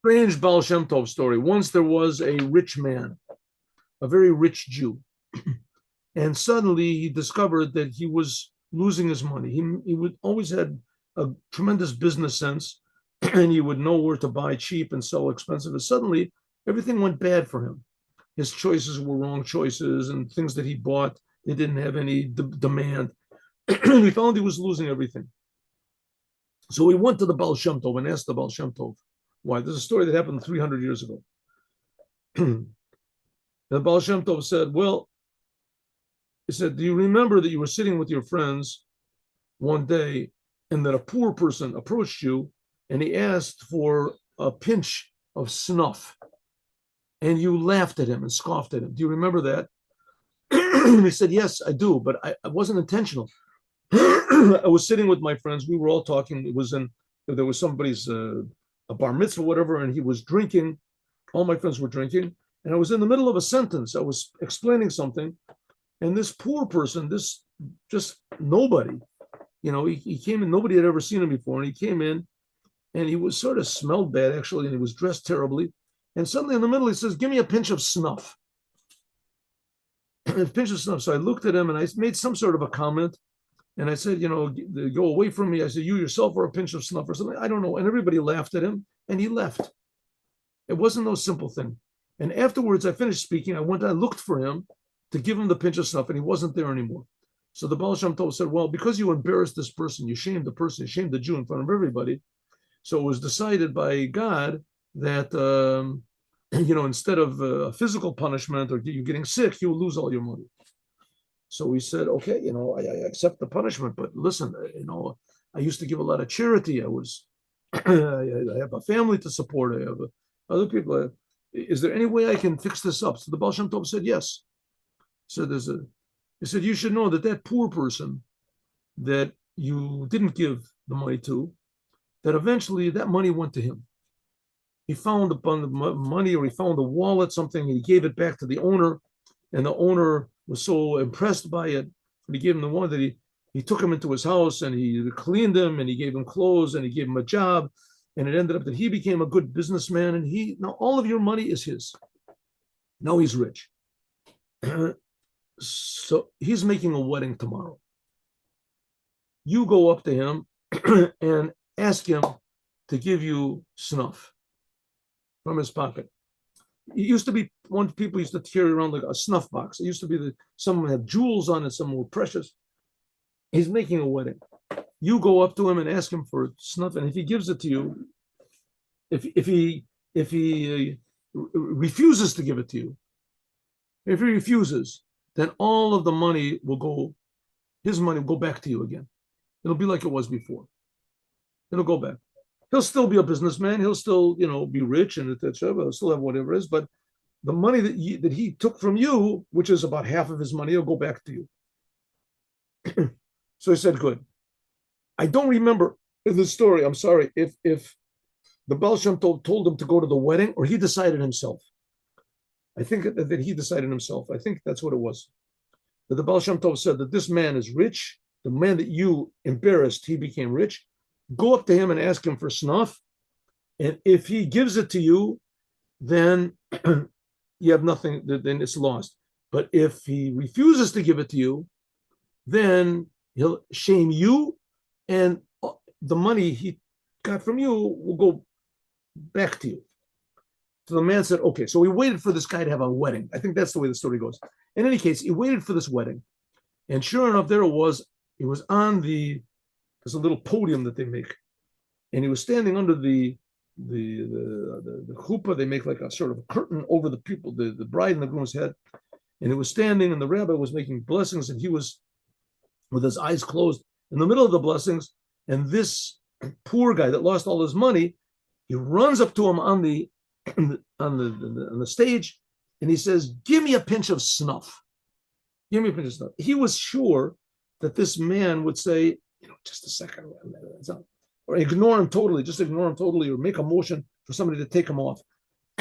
Strange Baal Shem Tov story. Once there was a rich man, a very rich Jew, and suddenly he discovered that he was losing his money. He would always had a tremendous business sense, and he would know where to buy cheap and sell expensive. And suddenly, everything went bad for him. His choices were wrong choices, and things that he bought, they didn't have any demand. He found he was losing everything. So he went to the Baal Shem Tov and asked the Baal Shem Tov why. There's a story that happened 300 years ago. The Baal Shem Tov said, well, he said, do you remember that you were sitting with your friends one day and that a poor person approached you and he asked for a pinch of snuff and you laughed at him and scoffed at him? Do you remember that? He said, yes, I do, but it wasn't intentional. I was sitting with my friends. We were all talking. There was somebody's a bar mitzvah or whatever, and he was drinking. All my friends were drinking. And I was in the middle of a sentence. I was explaining something. And this poor person, this just nobody, he came in, nobody had ever seen him before. And he came in and he was sort of smelled bad, actually, and he was dressed terribly. And suddenly in the middle, he says, give me a pinch of snuff. A pinch of snuff. So I looked at him and I made some sort of a comment. And I said, go away from me. I said, you yourself are a pinch of snuff or something. I don't know. And everybody laughed at him and he left. It wasn't no simple thing. And afterwards, I finished speaking. I looked for him to give him the pinch of snuff, and he wasn't there anymore. So the Baal Shem Tov said, well, because you embarrassed this person, you shamed the person, you shamed the Jew in front of everybody. So it was decided by God that, instead of a physical punishment or you getting sick, you will lose all your money. So we said, okay, I accept the punishment, but listen, I used to give a lot of charity. I have a family to support. I have other people. Is there any way I can fix this up? So the Baal Shem Tov said, yes. So he said, you should know that poor person that you didn't give the money to, that eventually that money went to him. He found upon the money, or he found a wallet, something, and he gave it back to the owner, and the owner was so impressed by it, and he gave him the one that he took him into his house and he cleaned him and he gave him clothes and he gave him a job, and it ended up that he became a good businessman, and now all of your money is his. Now he's rich. So he's making a wedding tomorrow. You go up to him and ask him to give you snuff from his pocket. It used to be people used to carry around like a snuff box. It used to be some had jewels on it, some were precious. He's making a wedding. You go up to him and ask him for snuff, and if he gives it to you, if he refuses to give it to you, if he refuses, then all of the money his money will go back to you again. It'll be like it was before. It'll go back. He'll still be a businessman. He'll still, be rich and etc. He'll still have whatever it is. But the money that he took from you, which is about half of his money, will go back to you. So he said, good. I don't remember the story. I'm sorry if the Baal Shem Tov told him to go to the wedding or he decided himself. I think that he decided himself. I think that's what it was. That the Baal Shem Tov said that this man is rich. The man that you embarrassed, he became rich. Go up to him and ask him for snuff. And if he gives it to you, then you have nothing, then it's lost. But if he refuses to give it to you, then he'll shame you, and the money he got from you will go back to you. So the man said, okay. So he waited for this guy to have a wedding. I think that's the way the story goes. In any case, he waited for this wedding. And sure enough, there it was. He was on there's a little podium that they make. And he was standing under the chuppah. They make like a sort of a curtain over the people, the bride and the groom's head. And he was standing, and the rabbi was making blessings, and he was with his eyes closed in the middle of the blessings. And this poor guy that lost all his money, he runs up to him on the stage, and he says, give me a pinch of snuff. Give me a pinch of snuff. He was sure that this man would say, just a second, or ignore him totally, or make a motion for somebody to take him off.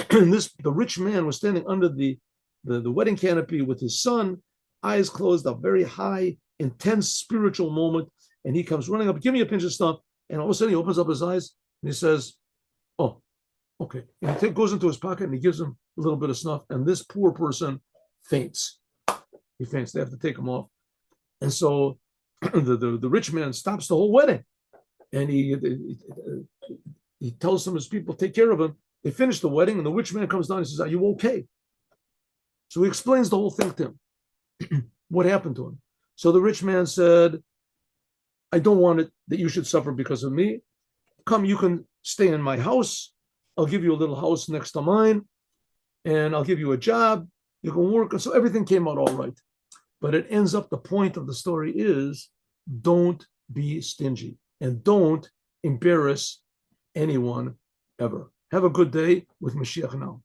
And the rich man was standing under the wedding canopy with his son, eyes closed, a very high, intense spiritual moment. And he comes running up, give me a pinch of snuff. And all of a sudden he opens up his eyes and he says, oh, Okay. And he goes into his pocket and he gives him a little bit of snuff, and this poor person faints. He faints. They have to take him off. And so the rich man stops the whole wedding, and he tells some of his people, take care of him. They finish the wedding, and the rich man comes down and says, are you okay? So he explains the whole thing to him, what happened to him. So the rich man said, I don't want it that you should suffer because of me. Come, you can stay in my house. I'll give you a little house next to mine, and I'll give you a job. You can work. And so everything came out all right. But it ends up, the point of the story is, don't be stingy and don't embarrass anyone ever. Have a good day with Mashiach now.